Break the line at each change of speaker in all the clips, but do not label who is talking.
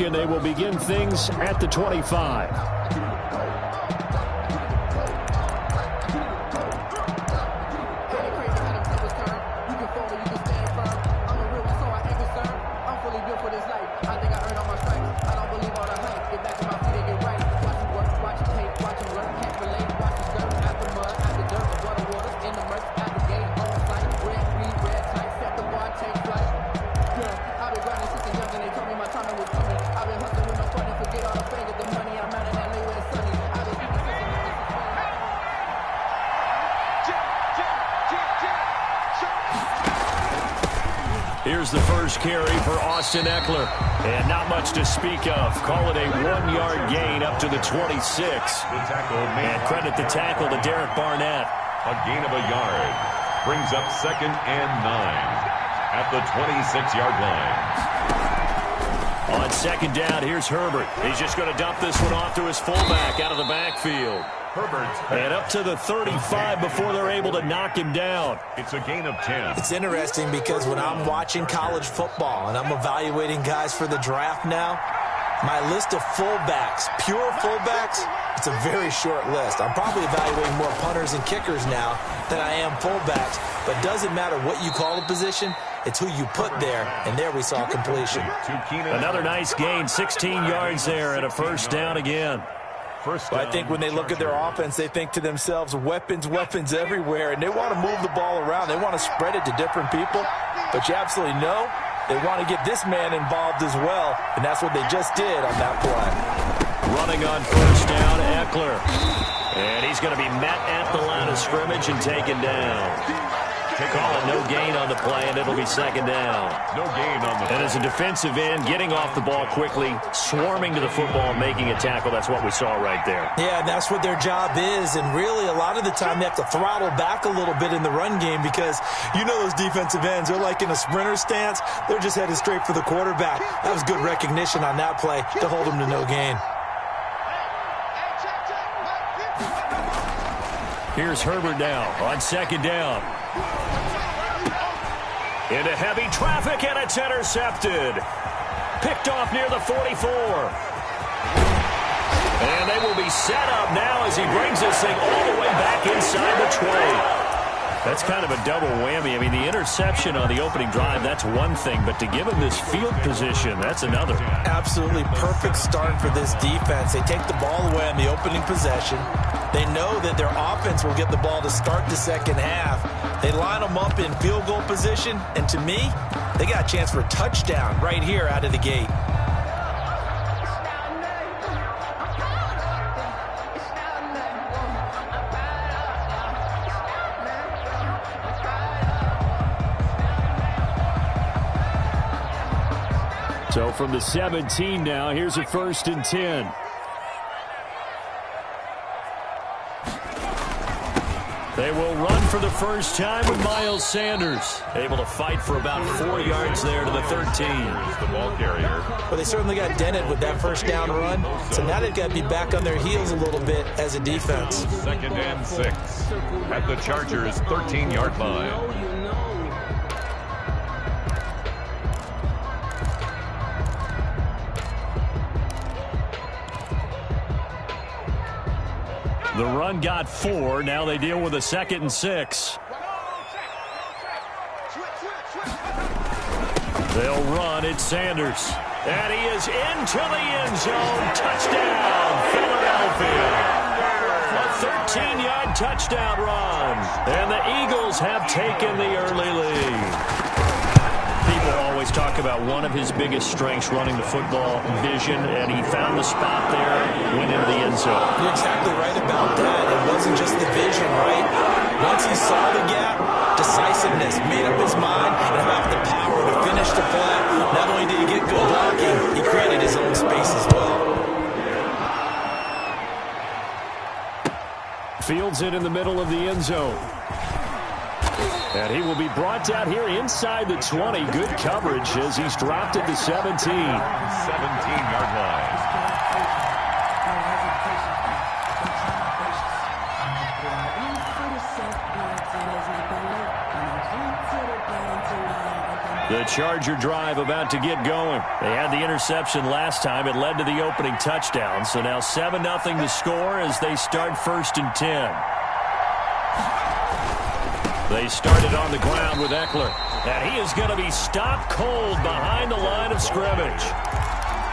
and they will begin things at the 25. Here's the first carry for Austin Eckler. And not much to speak of. Call it a 1-yard gain up to the 26. And credit the tackle to Derek Barnett.
A gain of a yard. Brings up 2nd and 9 at the 26-yard line.
On 2nd down, here's Herbert. He's just going to dump this one off to his fullback out of the backfield. And up to the 35 before they're able to knock him down.
It's a gain of 10.
It's interesting because when I'm watching college football and I'm evaluating guys for the draft now, my list of fullbacks, pure fullbacks, it's a very short list. I'm probably evaluating more punters and kickers now than I am fullbacks. But it doesn't matter what you call the position, it's who you put there, and there we saw completion.
Another nice gain, 16 yards there and a first down again.
Well, I think when they look at their offense, they think to themselves, weapons, weapons everywhere, and they want to move the ball around. They want to spread it to different people, but you absolutely know they want to get this man involved as well, and that's what they just did on that play.
Running on first down, Eckler. And he's going to be met at the line of scrimmage and taken down. Call it no gain on the play, and it'll be 2nd down.
No gain on the play.
And as a defensive end, getting off the ball quickly, swarming to the football, making a tackle, that's what we saw right there.
Yeah, that's what their job is, and really a lot of the time they have to throttle back a little bit in the run game because you know those defensive ends, they're like in a sprinter stance. They're just headed straight for the quarterback. That was good recognition on that play to hold them to no gain.
Here's Herbert now on 2nd down. Into heavy traffic, and it's intercepted. Picked off near the 44. And they will be set up now as he brings this thing all the way back inside the 20. That's kind of a double whammy. I mean, the interception on the opening drive, that's one thing, but to give him this field position, that's another.
Absolutely perfect start for this defense. They take the ball away on the opening possession. They know that their offense will get the ball to start the second half. They line them up in field goal position, and to me, they got a chance for a touchdown right here out of the gate.
So from the 17 now, here's a 1st and 10. They will run for the first time with Miles Sanders. Able to fight for about 4 yards there to the 13.
The ball carrier.
Well, they certainly got dented with that first down run. So now they've got to be back on their heels a little bit as a defense.
2nd and 6 at the Chargers' 13-yard line.
The run got 4. Now they deal with a 2nd and 6. They'll run. It's Sanders. And he is into the end zone. Touchdown, Philadelphia. A 13-yard touchdown run. And the Eagles have taken the early lead. People always talk about one of his biggest strengths running the football, vision, and he found the spot there, went into the end zone.
You're exactly right about that. It wasn't just the vision, right? Once he saw the gap, decisiveness, made up his mind, and have the power to finish the play. Not only did he get good blocking, he created his own space as well.
Fields it in the middle of the end zone. And he will be brought down here inside the 20. Good coverage as he's dropped at the 17.
17-yard line.
The Charger drive about to get going. They had the interception last time. It led to the opening touchdown. So now 7-0 to score as they start 1st and 10. They started on the ground with Eckler. And he is going to be stopped cold behind the line of scrimmage.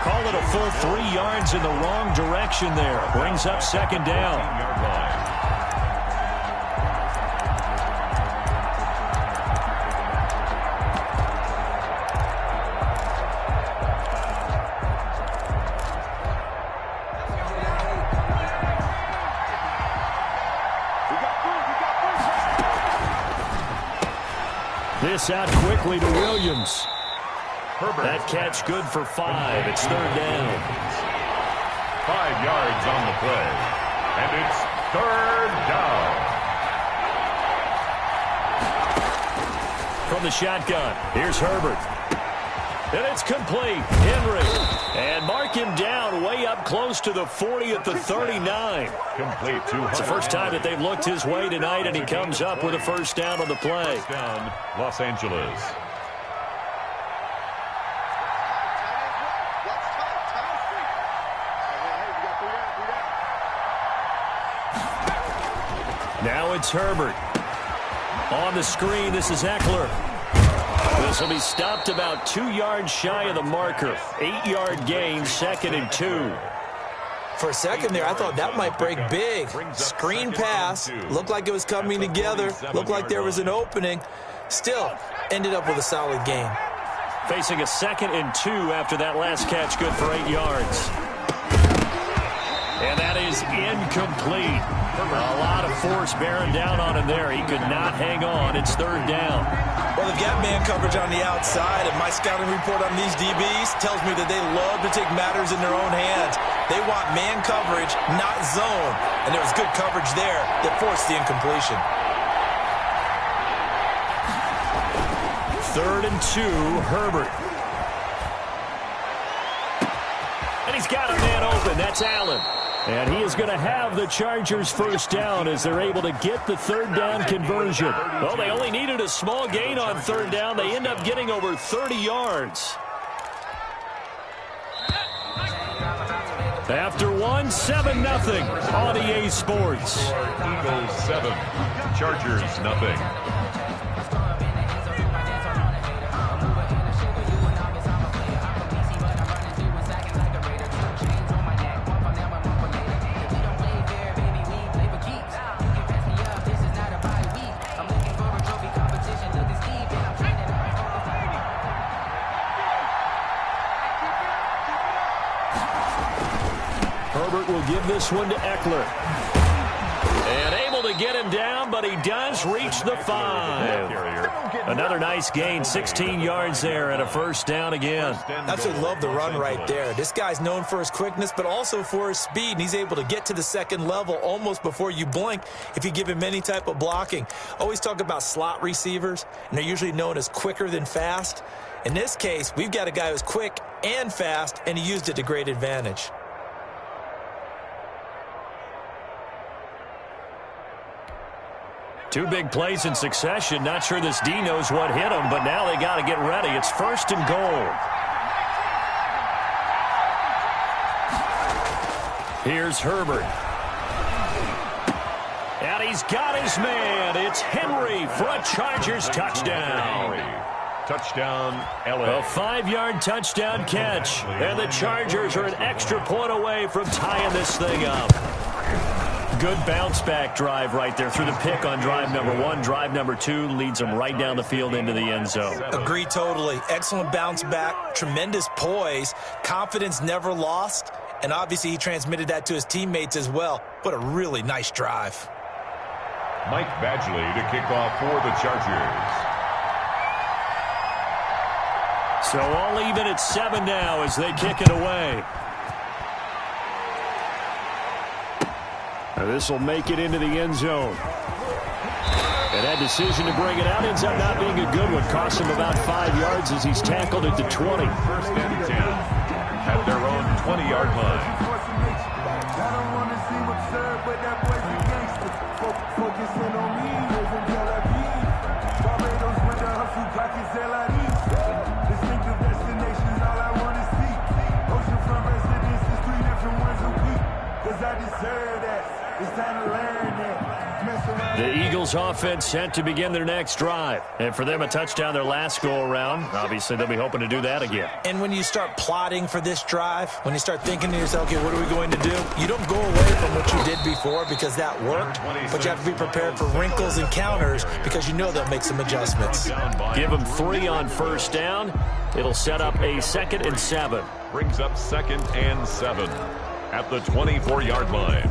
Call it a full 3 yards in the wrong direction there. Brings up 2nd down. This out quickly to Williams.
Herbert.
That catch good for 5. It's 3rd down.
5 yards on the play. And it's 3rd down.
From the shotgun, here's Herbert. And it's complete. Henry. And mark him down way up close to the 40 at the 39.
Complete to
It's the first time that they've looked his way tonight, and he comes up with a 1st down on the play.
First down, Los Angeles.
Now it's Herbert. On the screen, this is Eckler. This will be stopped about 2 yards shy of the marker. 8-yard gain, 2nd and 2.
For a second there, I thought that might break big. Screen pass. Looked like it was coming together. Looked like there was an opening. Still, ended up with a solid gain.
Facing a 2nd and 2 after that last catch, good for 8 yards. And that is incomplete. A lot of force bearing down on him there. He could not hang on. It's 3rd down.
Well, they've got man coverage on the outside, and my scouting report on these DBs tells me that they love to take matters in their own hands. They want man coverage, not zone. And there was good coverage there that forced the incompletion.
3rd and 2, Herbert. And he's got a man open. That's Allen. And he is going to have the Chargers 1st down as they're able to get the 3rd down conversion. Well, they only needed a small gain on 3rd down. They end up getting over 30 yards. After 7-0 on EA Sports.
Eagles 7, Chargers nothing.
Herbert will give this one to Eckler. And able to get him down, but he does reach the 5. Another nice gain, 16 yards there and a 1st down again.
Absolutely love the run right there. This guy's known for his quickness, but also for his speed. And he's able to get to the 2nd level almost before you blink if you give him any type of blocking. Always talk about slot receivers, and they're usually known as quicker than fast. In this case, we've got a guy who's quick and fast, and he used it to great advantage.
Two big plays in succession. Not sure this D knows what hit him, but now they got to get ready. It's 1st and goal. Here's Herbert. And he's got his man. It's Henry for a Chargers touchdown.
Touchdown, LA.
A 5-yard touchdown catch. And the Chargers are an extra point away from tying this thing up. Good bounce-back drive right there through the pick on drive number 1. Drive number 2 leads them right down the field into the end zone.
Agree totally. Excellent bounce-back, tremendous poise, confidence never lost, and obviously he transmitted that to his teammates as well. What a really nice drive.
Mike Badgley to kick off for the Chargers.
So all even at 7 now as they kick it away. This will make it into the end zone. And that decision to bring it out ends up not being a good one. Cost him about 5 yards as he's tackled at the 20.
1st and 10 at their own 20-yard line.
Distinctive destinations, all I want to see. Oceanfront residences, 3 different ones a week. 'Cause I deserve that. It's time to learn that.
The Eagles offense set to begin their next drive. And for them, a touchdown their last go-around. Obviously, they'll be hoping to do that again.
And when you start plotting for this drive, when you start thinking to yourself, okay, what are we going to do? You don't go away from what you did before because that worked, but you have to be prepared for wrinkles and counters because you know they'll make some adjustments.
Give them 3 on first down. It'll set up a 2nd and 7.
Brings up 2nd and 7 at the 24-yard line.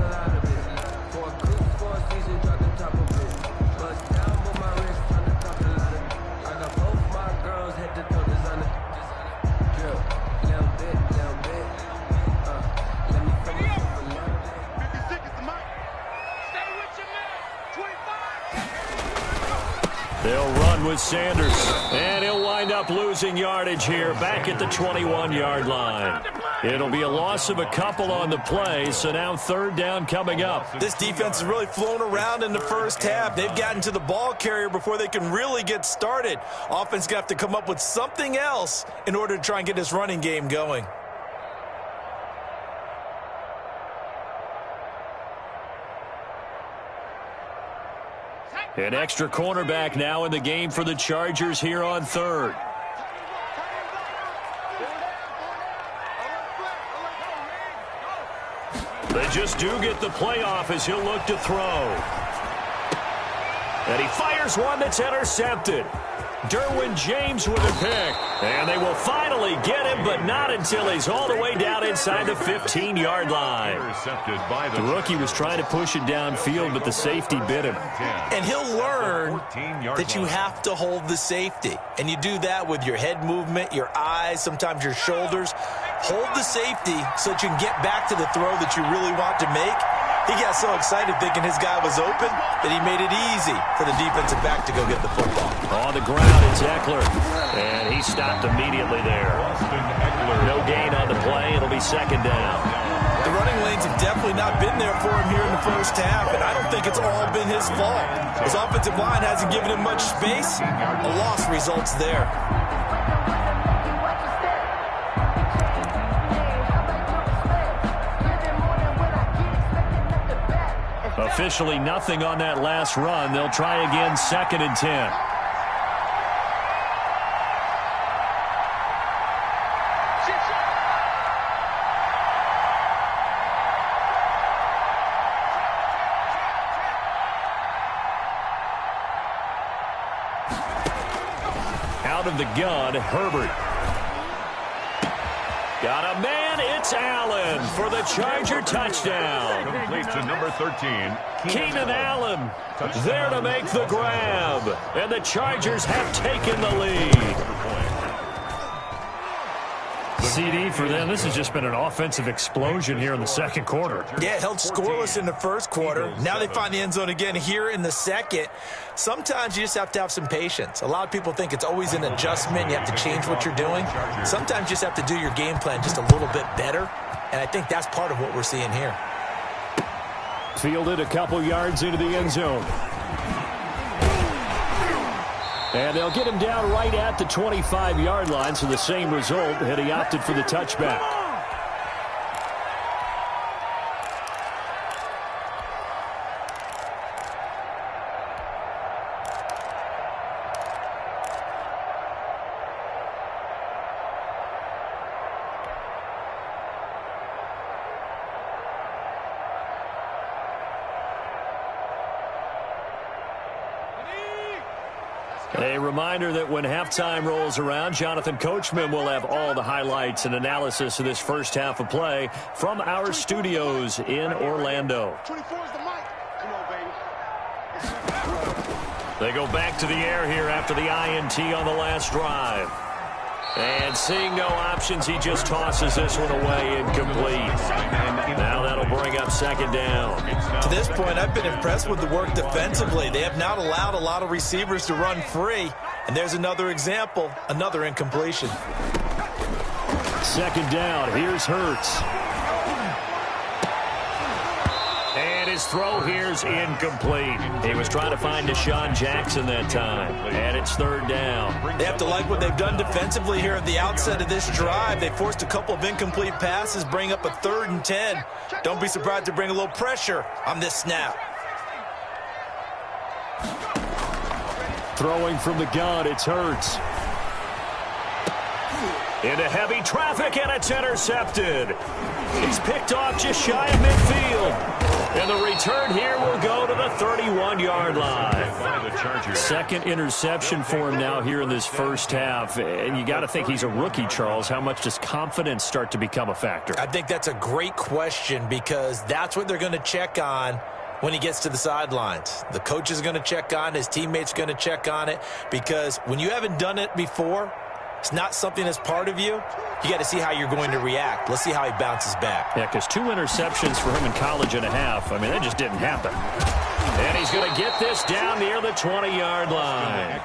They'll run with Sanders, and he'll wind up losing yardage here back at the 21-yard line. It'll be a loss of a couple on the play, so now 3rd down coming up.
This defense has really flown around in the first half. They've gotten to the ball carrier before they can really get started. Offense going to have to come up with something else in order to try and get this running game going.
An extra cornerback now in the game for the Chargers here on 3rd. They just do get the playoff as he'll look to throw. And he fires one that's intercepted. Derwin James with a pick. And they will finally get him, but not until he's all the way down inside the 15-yard line. The rookie was trying to push it downfield, but the safety bit him.
And he'll learn that you have to hold the safety. And you do that with your head movement, your eyes, sometimes your shoulders. Hold the safety so that you can get back to the throw that you really want to make. He got so excited thinking his guy was open that he made it easy for the defensive back to go get the football.
On the ground, it's Eckler. And he stopped immediately there. No gain on the play. It'll be 2nd down.
The running lanes have definitely not been there for him here in the first half, and I don't think it's all been his fault. His offensive line hasn't given him much space. A loss results there.
Officially nothing on that last run. They'll try again 2nd and 10. Out of the gun, Herbert. Got a man, it's Allen for the Charger touchdown.
Complete to number 13,
Keenan Allen there to make the grab. And the Chargers have taken the lead. CD for them. This has just been an offensive explosion here in the 2nd quarter.
Yeah, held scoreless in the 1st quarter. Now they find the end zone again here in the 2nd. Sometimes you just have to have some patience. A lot of people think it's always an adjustment. You have to change what you're doing. Sometimes you just have to do your game plan just a little bit better. And I think that's part of what we're seeing here.
Fielded a couple yards into the end zone. And they'll get him down right at the 25-yard line, so the same result had he opted for the touchback. A reminder that when halftime rolls around, Jonathan Coachman will have all the highlights and analysis of this first half of play from our studios in Orlando.
24 is the mic. Come on, baby.
They go back to the air here after the INT on the last drive. And seeing no options, he just tosses this one away incomplete. Now that'll bring up 2nd down.
To this point, I've been impressed with the work defensively. They have not allowed a lot of receivers to run free. And there's another example, another incompletion.
2nd down, here's Hurts. And his throw here's incomplete. He was trying to find Deshaun Jackson that time. And it's third down.
They have to like what they've done defensively here at the outset of this drive. They forced a couple of incomplete passes, bring up a 3rd and 10. Don't be surprised to bring a little pressure on this snap.
Throwing from the gun, it's Hurts. Into heavy traffic, and it's intercepted. He's picked off just shy of midfield. And the return here will go to the 31-yard line. Second interception for him now here in this first half. And you got to think he's a rookie, Charles. How much does confidence start to become a factor?
I think that's a great question because that's what they're going to check on when he gets to the sidelines. The coach is going to check on it. His teammates are going to check on it because when you haven't done it before, it's not something that's part of you. You got to see how you're going to react. Let's see how he bounces back.
Yeah, because 2 interceptions for him in college and a half. I mean, that just didn't happen. And he's going to get this down near the 20-yard line.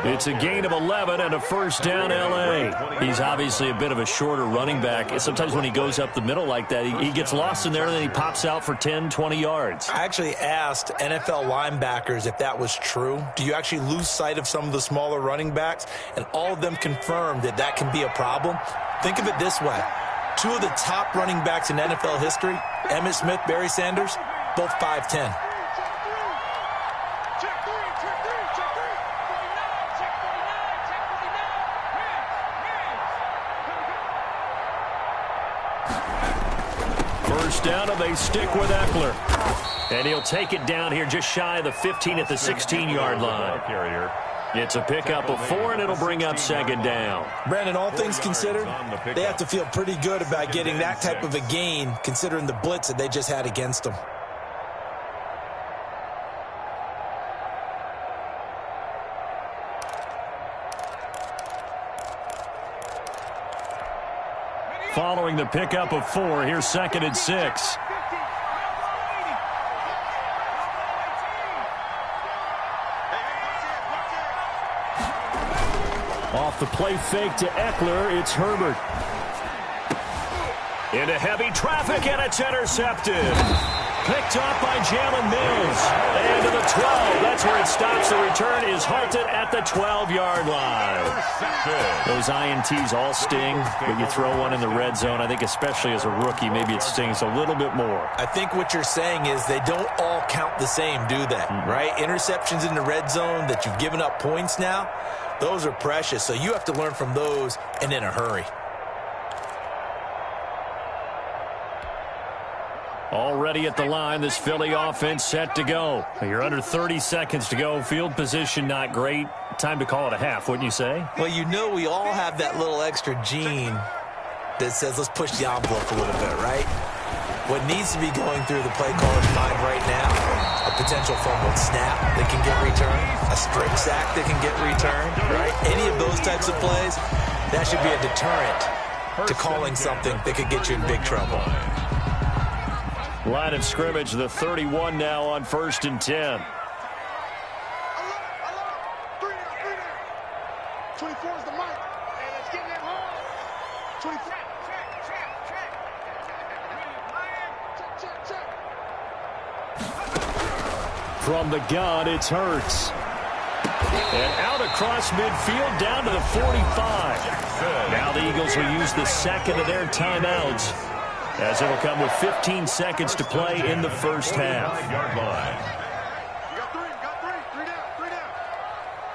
It's a gain of 11 and a first down L.A. He's obviously a bit of a shorter running back. Sometimes when he goes up the middle like that, he gets lost in there and then he pops out for 10, 20 yards.
I actually asked NFL linebackers if that was true. Do you actually lose sight of some of the smaller running backs? And all of them confirmed that that can be a problem. Think of it this way. 2 of the top running backs in NFL history, Emmitt Smith, Barry Sanders, both 5'10".
First down, and they stick with Eckler. And he'll take it down here just shy of the 15 at the 16-yard line. It's a pickup of 4, and it'll bring up second down.
Brandon, all things considered, they have to feel pretty good about getting that type of a gain, considering the blitz that they just had against them.
Following the pickup of 4, here's 2nd and 6. Off the play fake to Eckler, it's Herbert. Into heavy traffic, and it's intercepted. Picked up by Jalen Mills. And to the 12. That's where it stops. The return is halted at the 12-yard line. Those INTs all sting, but you throw one in the red zone. I think especially as a rookie, maybe it stings a little bit more.
I think what you're saying is they don't all count the same, do they? Right? Interceptions in the red zone that you've given up points now, those are precious. So you have to learn from those and in a hurry.
Already at the line, this Philly offense set to go. You're under 30 seconds to go. Field position not great. Time to call it a half, wouldn't you say?
Well, you know we all have that little extra gene that says let's push the envelope a little bit, right? What needs to be going through the play caller's mind right now, a potential fumbled snap that can get returned, a strip sack that can get returned, right? Any of those types of plays, that should be a deterrent to calling something that could get you in big trouble.
Line of scrimmage, the 31 now on 1st and 10.
24 is the mic. Hey, let's get that home. 24. Check.
From the gun, it's Hurts. And out across midfield, down to the 45. Now the Eagles will use the second of their timeouts, as it'll come with 15 seconds to play in the first half.
You got three down.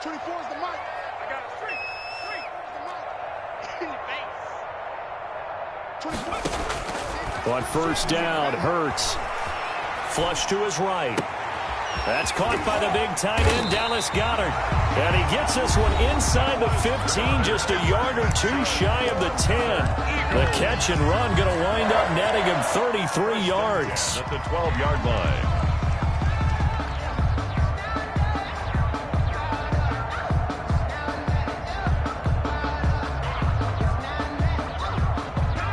24 is the mic. I got three is the mic. 24.
On first down, Hurts. Flush to his right. That's caught by the big tight end, Dallas Goedert. And he gets this one inside the 15, just a yard or 2 shy of the 10. The catch and run going to wind up netting him 33 yards.
At the 12-yard line.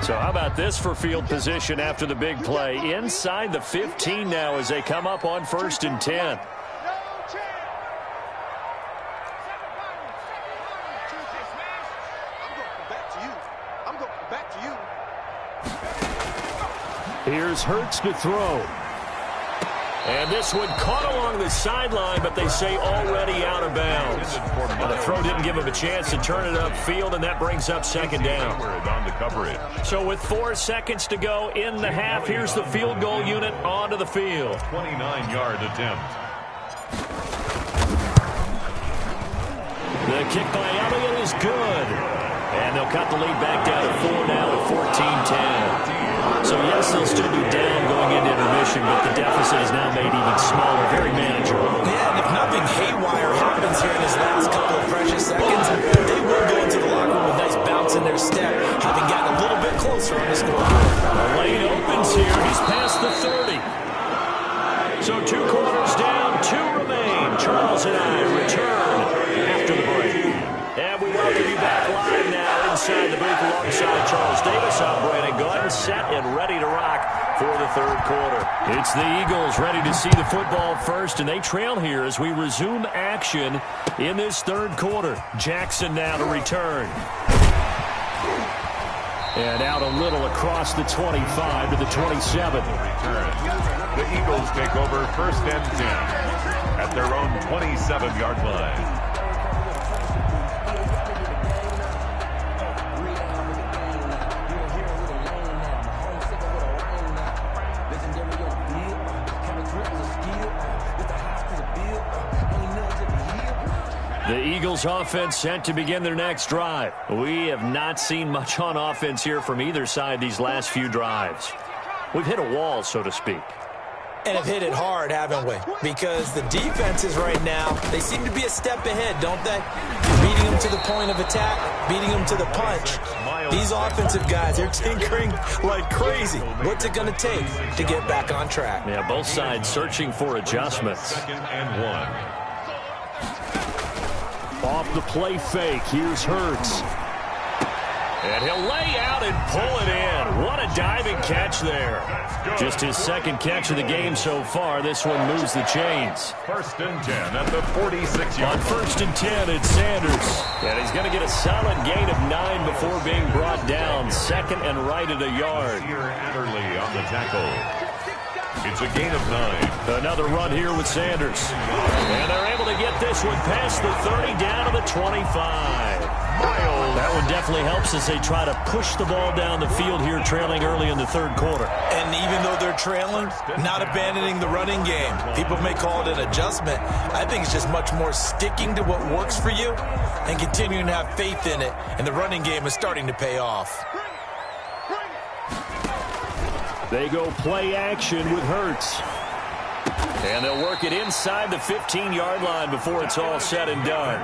So how about this for field position after the big play? Inside the 15 now as they come up on 1st and 10. Here's Hurts to throw. And this one caught along the sideline, but they say already out of bounds. And the throw didn't give him a chance to turn it upfield, and that brings up second down. So with 4 seconds to go in the half, here's the field goal unit onto the field.
29-yard attempt.
The kick by Elliott is good. And they'll cut the lead back down to 4 now at 14-10. So, yes, they'll still be down going into intermission, but the deficit is now made even smaller, very manageable.
Yeah, and if nothing haywire happens here in his last couple of precious seconds, they will go into the locker room with a nice bounce in their step, having gotten a little bit closer on the scoreboard.
The lane opens here. He's past the 30. So 2 quarters down, 2 remain. Charles and I return after the break. And we welcome you back live now inside the booth alongside Charles Davis. I'm Brandon Gordon, set and ready to rock for the third quarter. It's the Eagles ready to see the football first, and they trail here as we resume action in this third quarter. Jackson now to return. And out a little across the 25 to the 27.
The Eagles take over first and 10 at their own 27-yard line.
The Eagles offense set to begin their next drive. We have not seen much on offense here from either side these last few drives. We've hit a wall, so to speak.
And have hit it hard, haven't we? Because the defenses right now, they seem to be a step ahead, don't they? Beating them to the point of attack, beating them to the punch. These offensive guys, they're tinkering like crazy. What's it going to take to get back on track?
Yeah, both sides searching for adjustments.
Second and 1.
Off the play fake, here's Hurts. And he'll lay out and pull it in. What a diving catch there. Just his second catch of the game so far. This one moves the chains.
First and 10 at the 46-yard.
On first and 10, it's Sanders. And he's going to get a solid gain of 9 before being brought down. Second and right at a yard.
Here Adderley on the tackle. It's a gain of 9.
Another run here with Sanders. And they're able to get this one past the 30 down to the 25. That one definitely helps as they try to push the ball down the field here, trailing early in the third quarter.
And even though they're trailing, not abandoning the running game. People may call it an adjustment. I think it's just much more sticking to what works for you and continuing to have faith in it. And the running game is starting to pay off.
They go play action with Hurts. And they'll work it inside the 15-yard line before it's all said and done.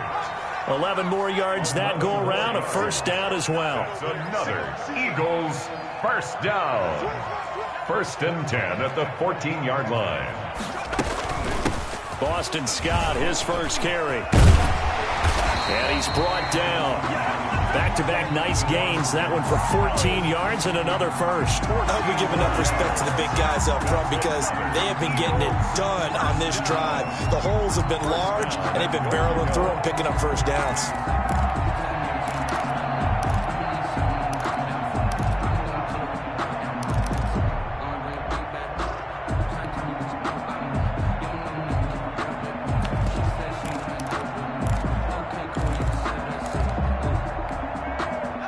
11 more yards that go around, a first down as well.
It's another Eagles first down. First and 10 at the 14-yard line.
Boston Scott, his first carry. And he's brought down. Back-to-back nice gains. That one for 14 yards and another first.
I hope we give enough respect to the big guys up front because they have been getting it done on this drive. The holes have been large, and they've been barreling through them, picking up first downs.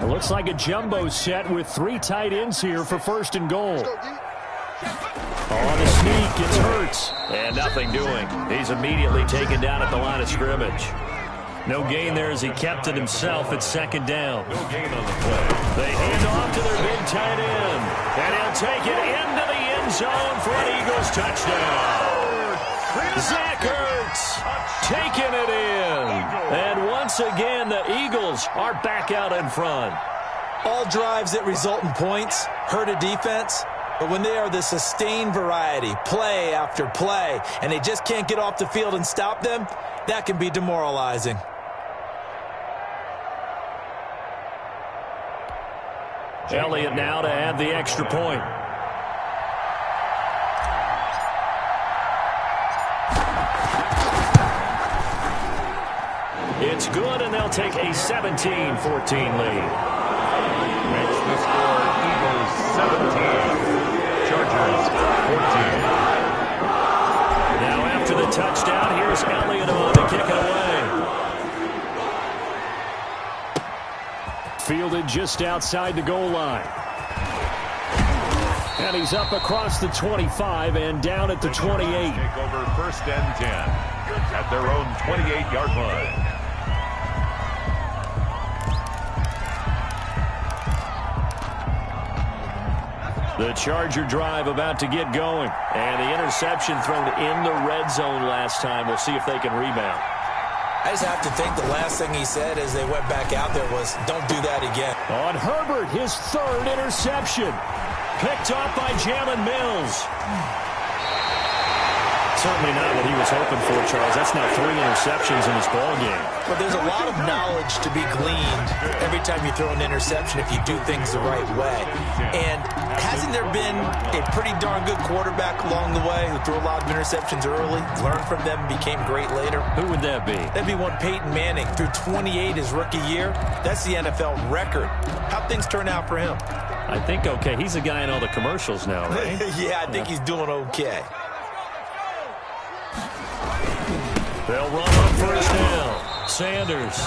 Looks like a jumbo set with 3 tight ends here for first and goal. On the sneak, it's Hurts. And nothing doing. He's immediately taken down at the line of scrimmage. No gain there as he kept it himself at second down.
No gain on the play.
They hand off to their big tight end. And he'll take it into the end zone for an Eagles touchdown. Zach Ertz taking it in. And once again, the Eagles are back out in front.
All drives that result in points hurt a defense, but when they are the sustained variety, play after play, and they just can't get off the field and stop them, that can be demoralizing.
Elliott now to add the extra point. It's good, and they'll take a 17-14 lead.
Makes the score Eagles 17, Chargers 14.
just outside the goal line. And he's up across the 25 and down at the 28.
Take over 1st and 10 at their own 28-yard line.
The Charger drive about to get going. And the interception thrown in the red zone last time. We'll see if they can rebound.
I just have to think the last thing he said as they went back out there was, don't do that again.
On Herbert, his 3rd interception. Picked off by Jalen Mills. Certainly not what he was hoping for, Charles. That's now 3 interceptions in this ball game.
But there's a lot of knowledge to be gleaned every time you throw an interception if you do things the right way. And hasn't there been a pretty darn good quarterback along the way who threw a lot of interceptions early, learned from them, and became great later?
Who would that be?
That'd be one Peyton Manning. Threw 28 his rookie year. That's the NFL record. How'd things turn out for him?
I think okay. He's a guy in all the commercials now, right?
Yeah, I think he's doing okay.
They'll run on 1st down. Sanders.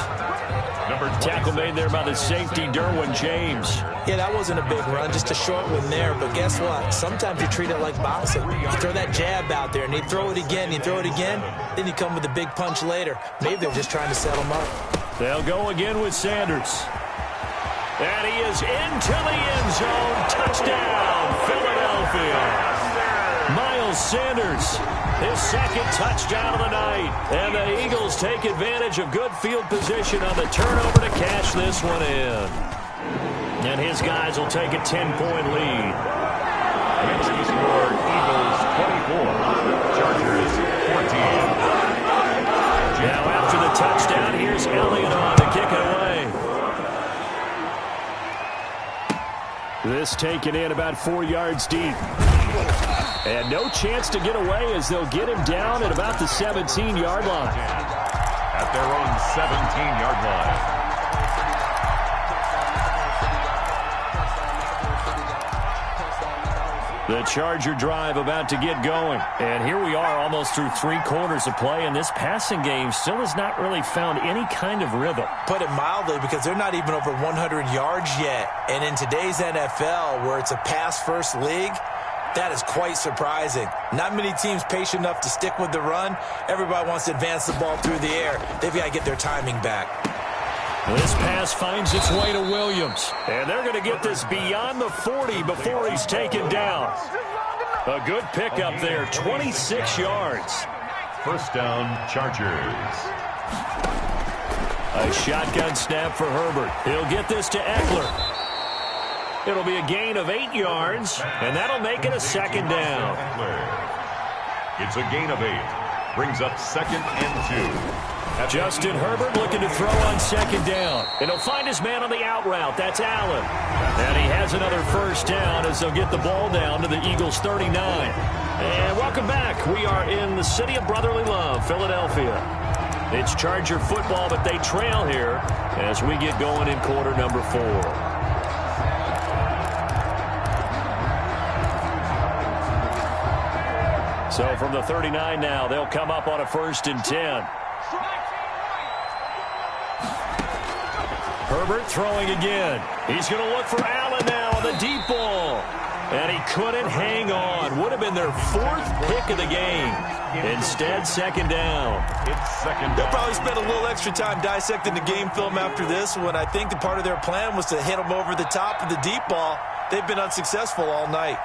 Tackle made there by the safety, Derwin James.
Yeah, that wasn't a big run, just a short one there. But guess what? Sometimes you treat it like boxing. You throw that jab out there, and you throw it again, you throw it again, then you come with a big punch later. Maybe they're just trying to set him up.
They'll go again with Sanders. And he is into the end zone. Touchdown, Philadelphia. Miles Sanders, his 2nd touchdown of the night. And the Eagles take advantage of good field position on the turnover to cash this one in. And his guys will take a 10-point lead.
NC score Eagles 24, Chargers 14.
Now after the touchdown, here's Elliott on to kick it away. This taken in about 4 yards deep. And no chance to get away as they'll get him down at about the 17-yard line.
At their own 17-yard line.
The Charger drive about to get going. And here we are almost through 3 quarters of play, and this passing game still has not really found any kind of rhythm.
Put it mildly, because they're not even over 100 yards yet. And in today's NFL, where it's a pass-first league, that is quite surprising. Not many teams patient enough to stick with the run. Everybody wants to advance the ball through the air. They've got to get their timing back.
This pass finds its way to Williams. And they're going to get this beyond the 40 before he's taken down. A good pickup there, 26 yards.
1st down, Chargers.
A shotgun snap for Herbert. He'll get this to Eckler. It'll be a gain of 8 yards, and that'll make it a 2nd down.
It's a gain of 8. Brings up 2nd and 2.
Justin Herbert looking to throw on 2nd down. And he'll find his man on the out route. That's Allen. And he has another 1st down as they'll get the ball down to the Eagles' 39. And welcome back. We are in the city of brotherly love, Philadelphia. It's Charger football, but they trail here as we get going in quarter number 4. So from the 39 now, they'll come up on a 1st and 10. Herbert throwing again. He's going to look for Allen now on the deep ball. And he couldn't hang on. Would have been their 4th pick of the game. Instead, 2nd down.
It's 2nd down.
They'll probably spend a little extra time dissecting the game film after this one. I think the part of their plan was to hit him over the top of the deep ball. They've been unsuccessful all night.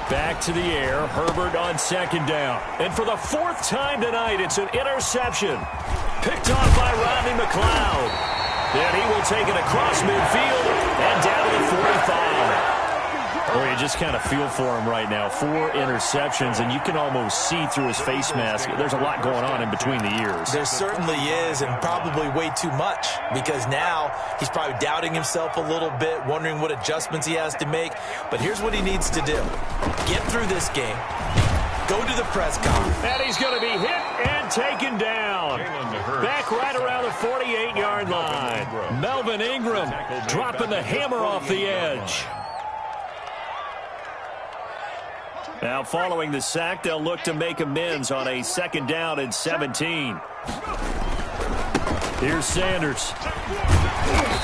Back to the air, Herbert on 2nd down. And for the 4th time tonight, it's an interception. Picked off by Rodney McLeod. And he will take it across midfield and down to the 45. Or you just kind of feel for him right now. 4 interceptions, and you can almost see through his face mask. There's a lot going on in between the ears.
There certainly is, and probably way too much, because now he's probably doubting himself a little bit, wondering what adjustments he has to make. But here's what he needs to do. Get through this game. Go to the press conference.
And he's going to be hit and taken down. Back right around the 48-yard line. Melvin Ingram dropping the hammer off the edge. Now following the sack, they'll look to make amends on a 2nd down and 17. Here's Sanders.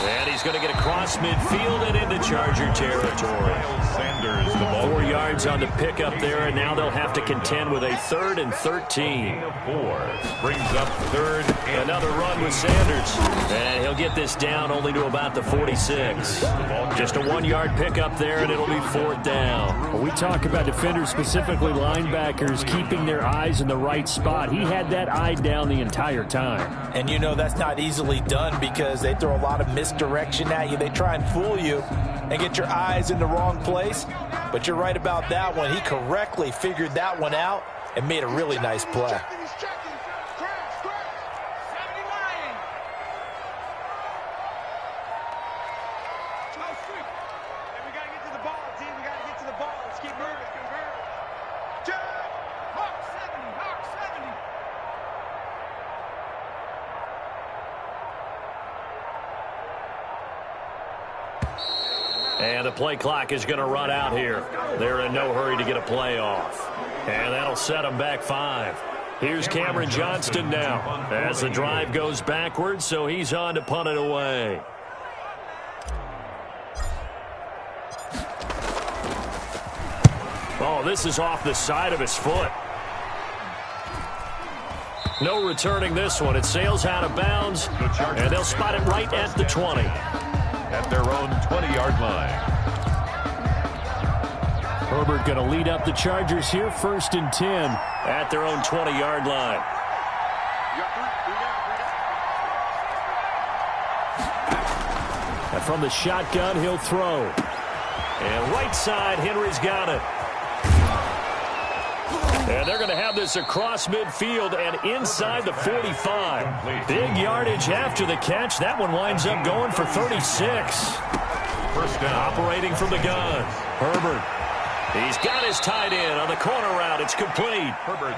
And he's going to get across midfield and into Charger territory.
Sanders, the ball
4 yards on the pickup there, and now they'll have to contend with a 3rd and 13.
4 brings up 3rd and
another run with Sanders. And he'll get this down only to about the 46. Just a 1-yard pickup there, and it'll be 4th down.
Well, we talk about defenders, specifically linebackers, keeping their eyes in the right spot. He had that eye down the entire time.
And you know that's not easily done because they throw a lot of misdirection at you. They try and fool you and get your eyes in the wrong place. But you're right about that one. He correctly figured that one out and made a really nice play.
And the play clock is going to run out here. They're in no hurry to get a play off. And that'll set them back 5. Here's Cameron Johnston now as the drive goes backwards, so he's on to punt it away. Oh, this is off the side of his foot. No returning this one. It sails out of bounds, and they'll spot it right at the 20.
At their own 20-yard line.
Herbert going to lead up the Chargers here, 1st and 10.
At their own 20-yard line.
And from the shotgun, he'll throw.
And right side, Henry's got it. And they're going to have this across midfield and inside the 45. Big yardage after the catch. That one winds up going for 36.
1st down.
Operating from the gun. Herbert. He's got his tight end on the corner route. It's complete.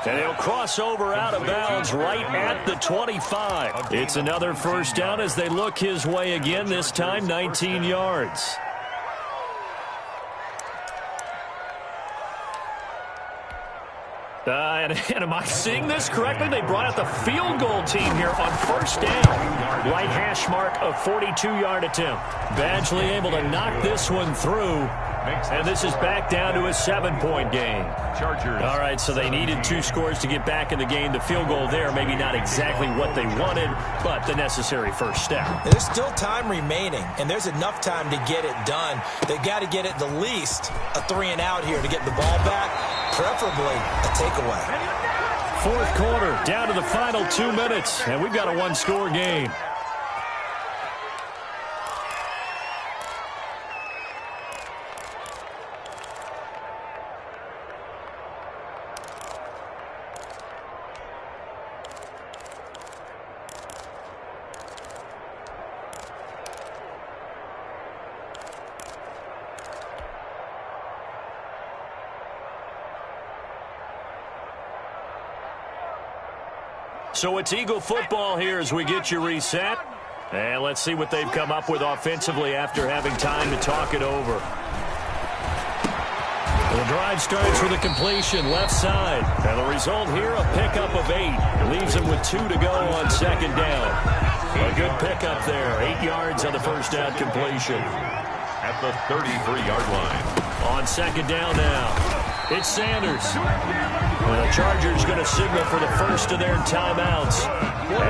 And he'll cross over out of bounds right at the 25. It's another 1st down as they look his way again, this time 19 yards. And am I seeing this correctly? They brought out the field goal team here on 1st down. Right hash mark of 42-yard attempt. Badgley able to knock this one through. And this is back down to a 7-point game.
Chargers.
All right, so they needed 2 scores to get back in the game. The field goal there, maybe not exactly what they wanted, but the necessary 1st step.
There's still time remaining, and there's enough time to get it done. They got to get at the least a 3-and-out here to get the ball back, preferably a takeaway.
4th quarter, down to the final 2 minutes, and we've got a 1-score game. So it's Eagle football here as we get you reset. And let's see what they've come up with offensively after having time to talk it over. The drive starts with a completion left side. And the result here, a pickup of 8. Leaves them with 2 to go on 2nd down. A good pickup there. 8 yards on the 1st down completion.
At the 33-yard line.
On 2nd down now. It's Sanders. And the Chargers going to signal for the first of their timeouts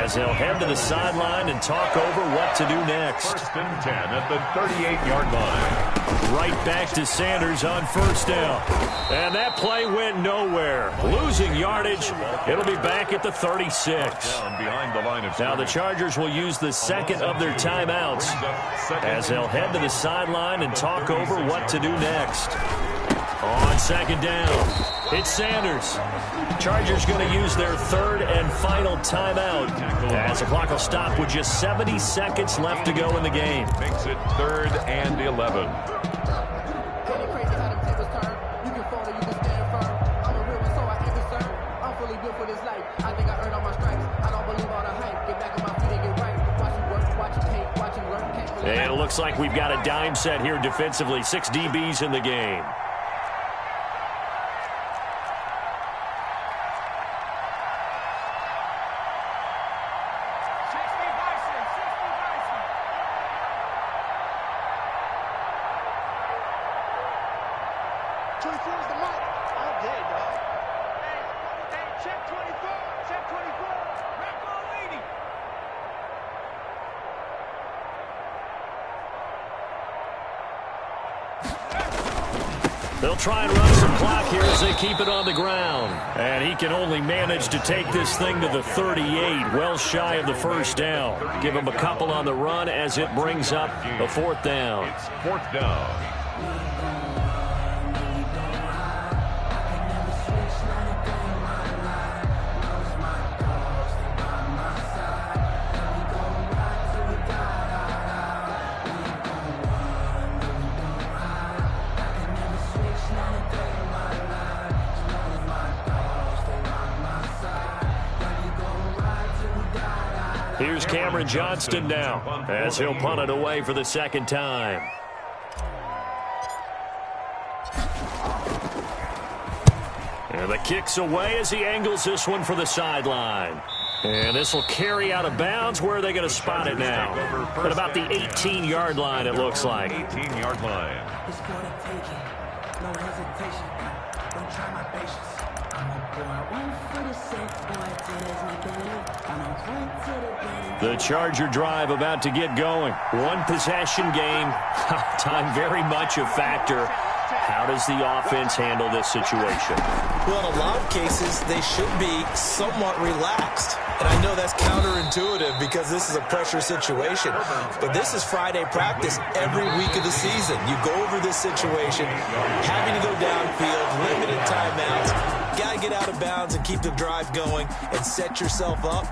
as they'll head to the sideline and talk over what to do next.
1st and 10 at the 38-yard line.
Right back to Sanders on 1st down. And that play went nowhere. Losing yardage. It'll be back at the 36.
Down behind the line of
now the Chargers will use the 2nd of their timeouts as they'll head to the sideline and talk over what to do next. On 2nd down, it's Sanders. Chargers going to use their 3rd and final timeout as the clock will stop with just 70 seconds left to go in the game.
Makes it 3rd and 11.
And it looks like we've got a dime set here defensively. 6 DBs in the game.
24 is the mic. All day, dog. Hey, check 24. Check 24. Rep on leading.
They'll try and run some clock here as they keep it on the ground. And he can only manage to take this thing to the 38, well shy of the first down. Give him a couple on the run as it brings up a fourth down.
It's fourth down.
Here's Cameron Johnston now as he'll punt it away for the second time. And the kick's away as he angles this one for the sideline. And this will carry out of bounds. Where are they going to spot it now? At about the 18-yard line, it looks like.
18-yard line.
It's for the taking. No hesitation. Don't try my patience. I'm a boy. One for the set, boy. Till there's nothing left. I'm a run to the bend.
The Charger drive about to get going. One possession game. Time very much a factor. How does the offense handle this situation?
Well, in a lot of cases, they should be somewhat relaxed. And I know that's counterintuitive because this is a pressure situation. But this is Friday practice every week of the season. You go over this situation, having to go downfield, limited timeouts, got to get out of bounds and keep the drive going and set yourself up.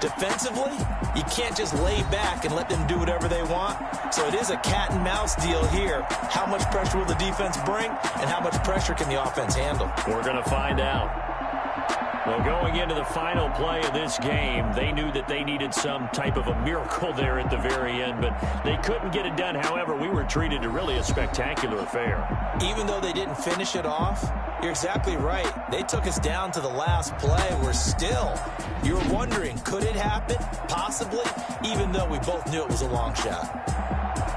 Defensively, you can't just lay back and let them do whatever they want. So it is a cat and mouse deal here. How much pressure will the defense bring and how much pressure can the offense handle?
We're going to find out. Well, going into the final play of this game, they knew that they needed some type of a miracle there at the very end, but they couldn't get it done. However, we were treated to really a spectacular affair.
Even though they didn't finish it off, you're exactly right. They took us down to the last play. We're still, you're wondering, could it happen? Possibly, even though we both knew it was a long shot.